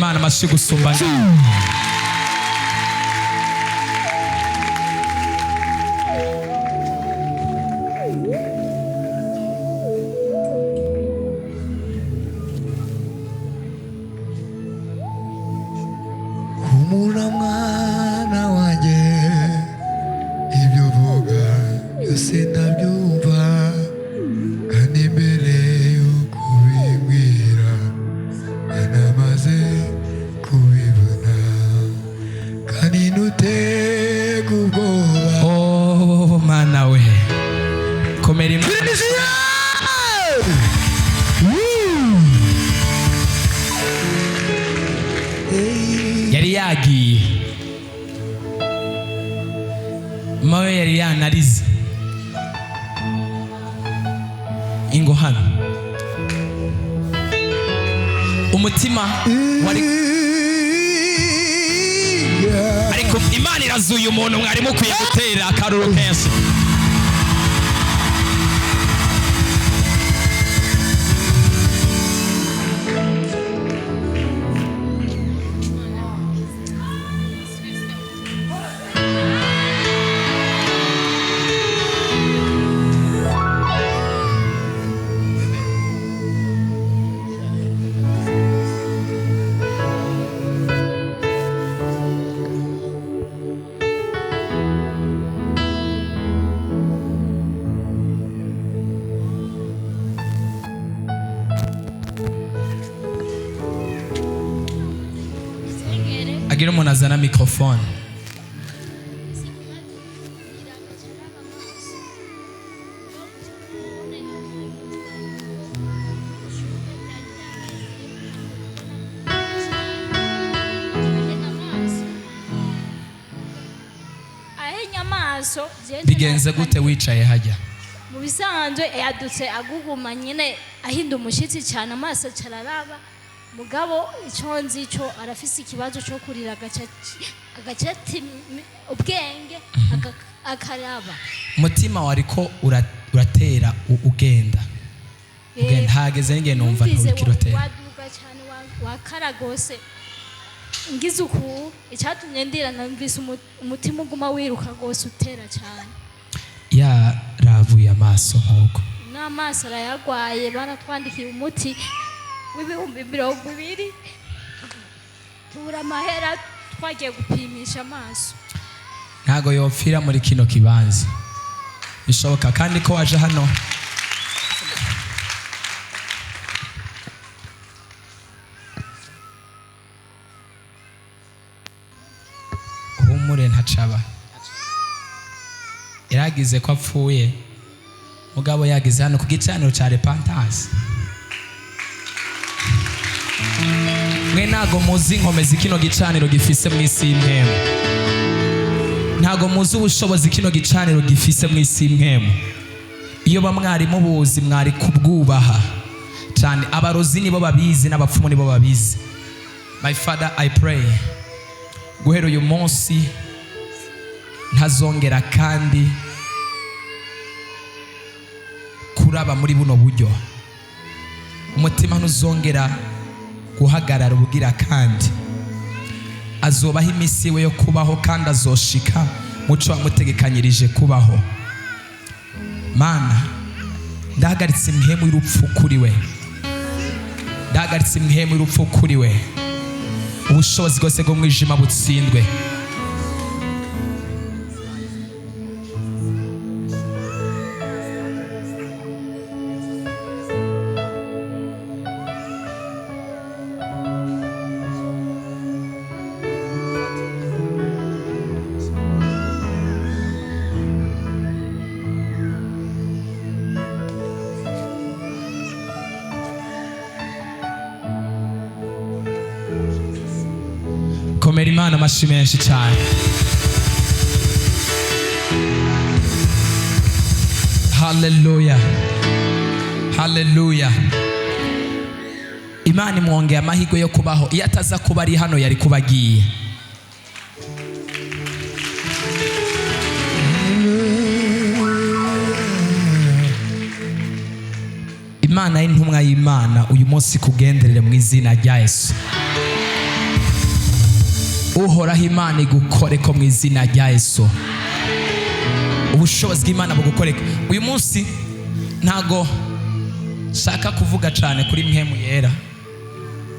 Imana amashyi gusumba humura mwana wanjye ibyo uvuga byose ndabyumva kandi mbere yuko ubibwira namaze kubibona kandi ntutege ubwoba. Oh mana we komera Imana yari yagiye mawe yari yanarize ingo hano umutima wari ariko Imana irazuye umuntu mwari mukwiye gutera akaruru kenshi. Agira umuntu azana mikrofone. Bigenze gute wicaye hajya? Mu bisanzwe yadutse aguhuma nyine ahinda umushitsi cyane amaso cararaba mugabo icyo nzi cyo arafise ikibazo cyo kurira agaceti ubwenge akaraba. Umutima wariko uratera ugenda hageze n'ingene numva nturikirotera waduga cyane wakaragose ngize uku icyatumye ndira namvise umutima uguma wiruka gose utera cyane yaravuye amaso nk'uko n'amaso arayagwaye baratwandikiye umuti w'ibihumbi 20 tubura amahera twagiye gupimisha amaso. Ntago yopfira muri kino kibanza bishoboka kandi ko waje hano humure ntacaba iragize ko apfuye mugabo yagize hano ku gicaniro cya repentance. Mwe ntago muzi inkomezi kino gicaniro gifise mu isi y'imwemu, ntago muzi ubushobozi kino gicaniro gifise mu isi y'imwemu. Iyo bamwari mubuzi mwari kubwubaha cyane, abarozi nibo babizi n'abapfumu nibo babizi. My Father, I pray guhera uyu munsi ntazongera kandi kuraba muri buno buryo, umutima ntuzongera guhagarara ubugira kandi azobaho imisi we yo kubaho kandi azoshika muco wamutegekanyirije kubaho. Mana ndahagaritse imhemu y'urupfu kuri we, ndahagaritse imhemu y'urupfu kuri we, ubushobozi bwose bwo mwijima butsindwe. Komera Imana amashyi menshi cyane. Haleluya, haleluya. Imana imwongeye amahirwe yo kubaho. Iyo ataza kuba ari hano yari kuba agiye. Imana y'intumwa y'Imana uyu munsi kugenderere mu izina rya Yesu. uhoraho Imana igukoreko mu izina rya Yesu. Ubushobozi bw'Imana bugukoreka. Uyu munsi ntago shaka kuvuga cyane kuri mpemu yera,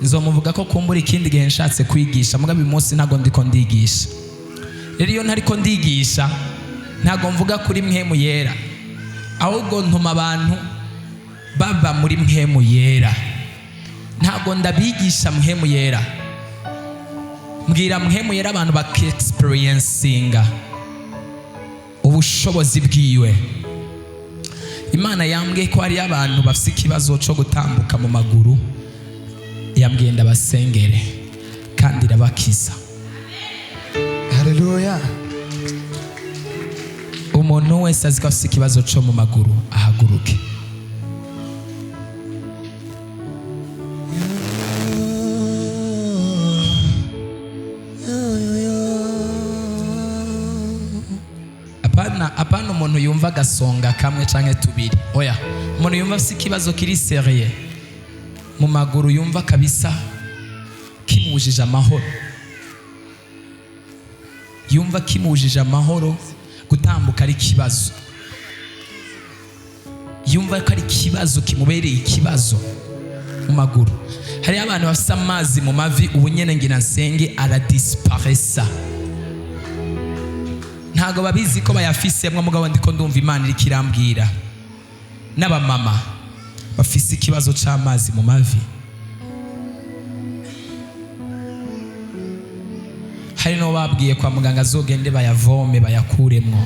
nzomuvuga ko kumbura ikindi gihe nshatse kwigisha, mugabe uyu munsi ntago ndiko ndigisha. Rero iyo ntariko ndigisha ntago mvuga kuri mpemu yera, ahubwo ntuma abantu baba muri mpemu yera. Ntago ndabigisha mpemu yera, mbwira mpemu yera abantu baki-experiencinga ubushobozi bwiwe. Imana yambwiye ko hari abantu bafite ikibazo cyo gutambuka mu maguru, yambwiye ndabasengere kandi irabakiza. Haleluya. Umuntu wese azi ko afite ikibazo cyo mu maguru ahaguruke. Apana umuntu yumva agasonga kamwe canke tubiri, oya, umuntu yumva afite ikibazo kiri seriye mu maguru, yumva kabisa kimujije amahoro, yumva kimujije amahoro, gutambuka ari ikibazo, yumva ko ari ikibazo kimubereye ikibazo mu maguru. Hari abantu bafite amazi mu mavi, ubu nyene ngira nsenge aradisparesa. Ntago babizi ko bayafisemwe, mugabo ndiko ndumva Imana iri kirambwira n'abamama bafise ikibazo c'amazi mu mavi. Hari no babwiye kwa muganga azogende bayavome bayakuremwo,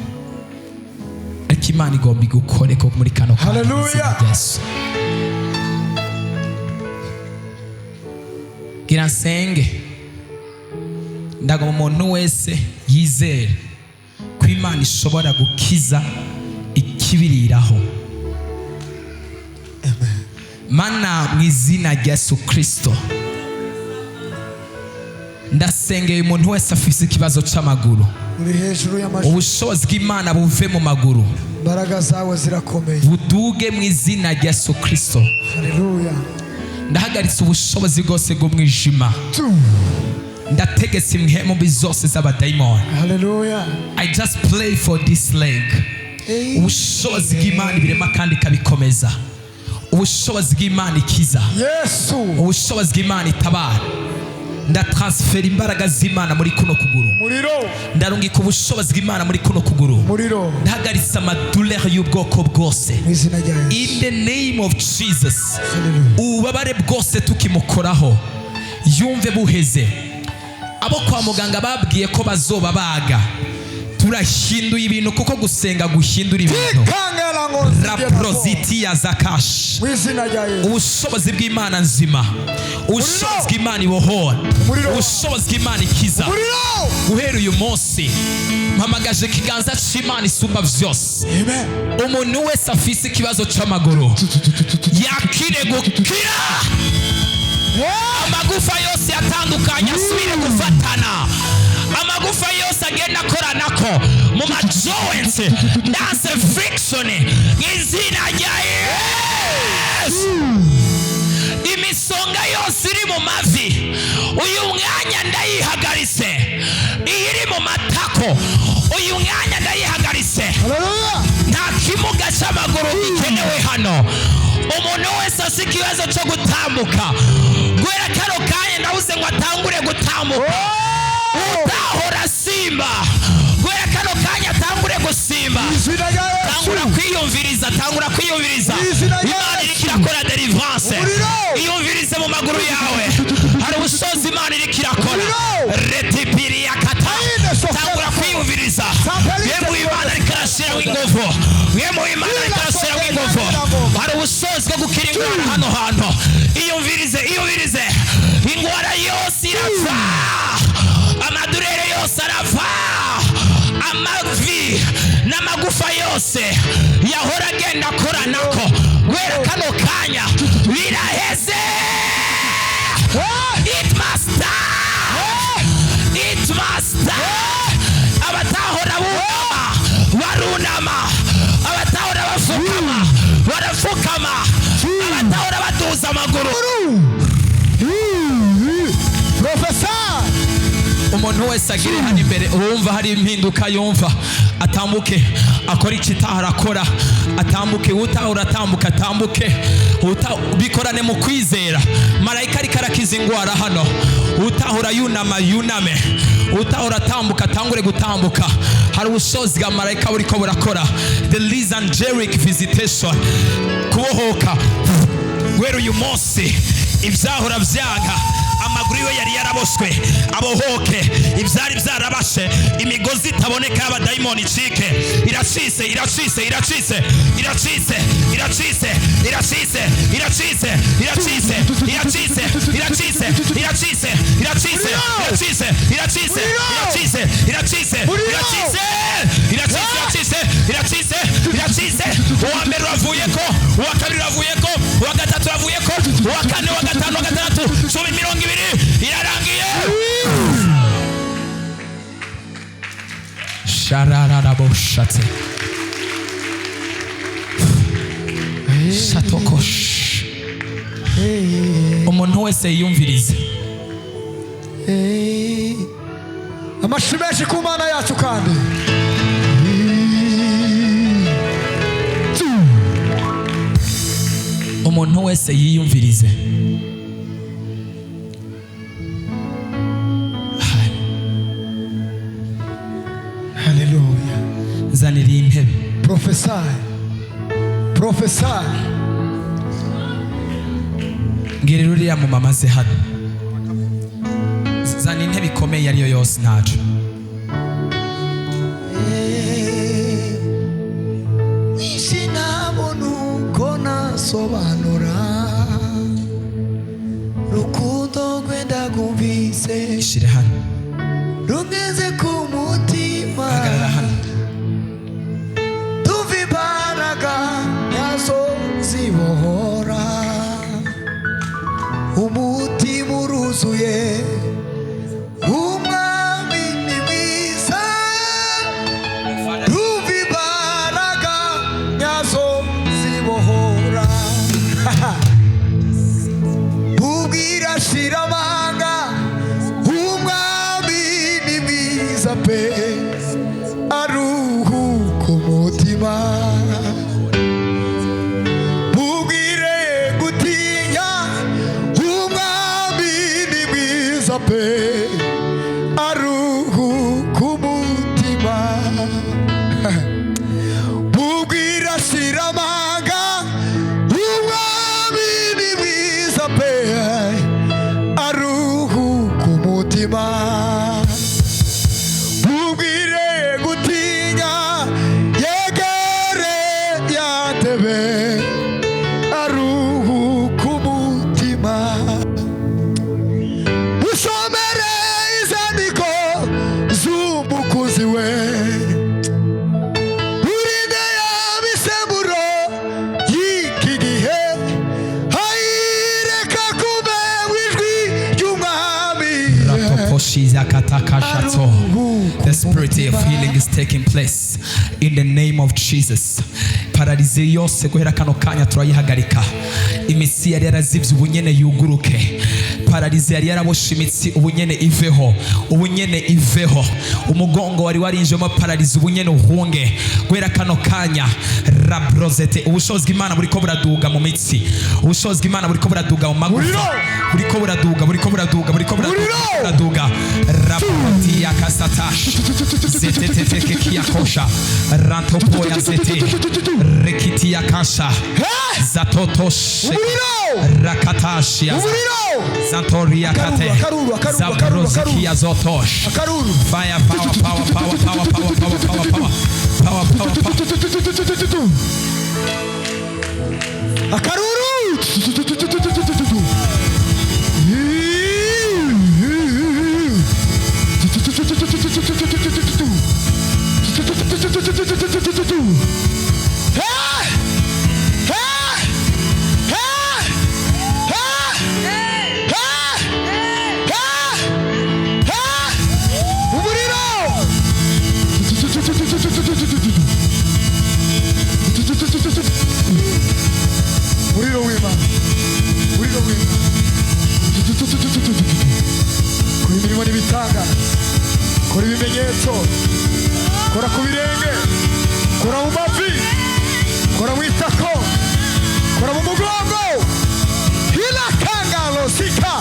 ariko Imana igomba igukore ko muri kano kanya. Haleluya. Yesu, gira nsenge ndago umuntu wese yizere ko Imana ishobora gukiza ikibiriraho. Mana, mu izina rya Yesu Kristo ndasengeye umuntu wese afise ikibazo c'amaguru, uri hejuru y'amajuru, ubushobozi bw'Imana buve mu maguru, imbaraga zawe zirakomeye, buduge mu izina rya Yesu Kristo. haleluya. Ndahagaritse ubushobozi bwose bw'umwijima, ndategetse impemu mbi zose z'abadayimoni. Haleluya. I just pray for this leg. Ubushobozi bw'Imana birema kandi kabikomeza, ubushobozi bw'Imana ikiza, Yesu, ubushobozi bw'Imana itabara. Ndatransfera imbaraga z'Imana muri kuno kuguru, muriro, ndarungika ubushobozi bw'Imana muri kuno kuguru, muriro, ndahagaritse amadulere y'ubwoko bwose mu izina rya Yesu. in the name of Jesus. Haleluya. Ububabare bwose tukimukoraho yumve buheze. Abo kwa muganga babwiye ko bazobabaga, turahinduye ibintu kuko gusenga guhindura ibintu. Ikangela ngo Raprositi ya zakash, mu izina rya Yesu. ubushobozi bw'Imana nzima, ubushobozi bw'Imana ibohora, Umuriro. ubushobozi bw'Imana ikiza. Muriro. Guhera uyu munsi mpamagaje ikiganza c'Imana isumba vyose. Amen. Umuntu wese afise ikibazo c'amaguru yakire gukira, amagufa yose yatandukanye asubire gufatana, amagufa yose agenda akoranako mu majoints, dance friction, izina rya Yesu. Imisonga yose iri mu mavi uyu mwanya ndayihagaritse, iri mu matako uyu mwanya ndayihagaritse. Haleluya. Nta kimuga cy'amaguru gikenewe hano. Umuntu wese afite ikibazo cyo gutambuka, guhera kano kanya ndabuze ngo atangure gutambuka, utahora simba, guhera kano kanya atangure gusimba, Izina rya Yesu. tangura kwiyumviriza, tangura kwiyumviriza. Izina rya Imana Yesu. iriko irakora deliverance, Umuriro. iyumvirize mu maguru yawe, hari ubushobozi Imana iriko irakora. Umuriro. Retipiri ya kata, Aine sofera. tangura kwiyumviriza. Sampelite. Yemu Imana iriko irashiraho inguvu, yemu Imana iriko irashiraho inguvu. Hari ubushobozi bwo gukira indwara hano hantu. Iyumvirize, iyumvirize. Indwara yose irava, amadurere yose arava, amavi n'amagufa yose yahora agenda akoranako, guhera kano kanya biraheze. It must die, it must die. Abatahora bunama barunama, abatahora bafukama barafukama, abatahora baduza amaguru. Professor. umuntu wese agire hano imbere uwumva hari impinduka yumva atambuke akora ikitaha arakora atambuke utahura atambuka atambuke bikorane mu kwizera marayika ariko arakiza ingwara hano utahura yunama yuname utahura atambuka atangure gutambuka hari ubushobozi bwa marayika buriko burakora the Liz angelic visitation kubohoka guhera uyu munsi ibyahora byanga amaguru yo yari yaraboswe abohoke ibyari byarabashe imigozi itaboneka y'abadayimoni icike iracise iracise iracise iracise iracise iracise iracise iracise iracise iracise iracise iracise iracise iracise iracise iracise iracise iracise iracise uwa mbere ravuyeko uwa kabiri ravuyeko uwa gatatu ravuyeko uwa kane uwa gatanu uwa gatandatu 12 irarangiye shararaboshatse shatokosh umuntu wese yiyumvirize amashyi menshi ku Mana yacu kandi umuntu wese yiyumvirize haleluya zanira intebe prophesy ngirira uriya mu mama ze hano zana intebe ikomeye ariyo yose ntacu sobanura rukundo gwenda gumvise ishire hano rungeze ku mutima hagarara hano tuva imbaraga yazo zibohora umutima uruzuye umwami ni mwiza tuva imbaraga yazo zibohora ubwira shiramanga umwami ni mwiza pe aruhuka umutima ubwire gutinya umwami ni mwiza pe aruhuka umutima ubwira shiramanga umwami ni mwiza pe aruhuka umutima ubwire gutinya yegere yatebe aruhuka umutima usomere izandiko z'umukuzi we urinde yabisemburo y'iki gihe hayireka kube wijwi ry'umwami The spirit of healing is taking place in the name of Jesus. Paralize yose guhera kano kanya turayihagarika. Imitsi yari yarazivye ubunyene yuguruke. Paralize yari yaraboshe imitsi ubunyene iveho. Ubunyene iveho. Umugongo wari warinjemo paralize ubunyene uhunge. Guhera kano kanya rabrozete ubushobozi bw'Imana buriko buraduga mu mitsi. Ubushobozi bw'Imana buriko buraduga mu magufa. Buriko buraduga. Rapoti ya kasatash. Zeteteke kiyakosha. Rantopo ya zete. Rekiti ya kasha. Zatotosh. Rakatash ya Zantori ya kate. Zabroziki ya zotosh. Fire, power. Akaruru. Muriro w'Imana imirimo n'ibitanga, kora ibimenyetso, kora ku birenge, kora mu mavi, kora mu itako, kora mu mugongo, hila kangalo sika.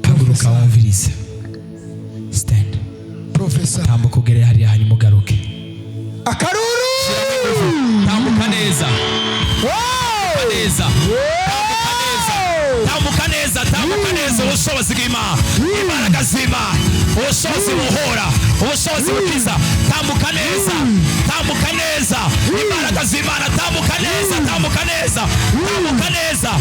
Haguruka wumvirize. Stand. Professor. Tambuka ugere hariya hanyuma ugaruke. Akaruru. Tambuka neza. Tambuka neza. Tambuka neza. Tambuka neza. Ubushobozi bw'Imana. Imbaraga z'Imana. Ubushobozi buhora. Ubushobozi bukiza. Tambuka neza. Tambuka neza. Imbaraga z'Imana. Tambuka neza. Tambuka neza. Tambuka neza.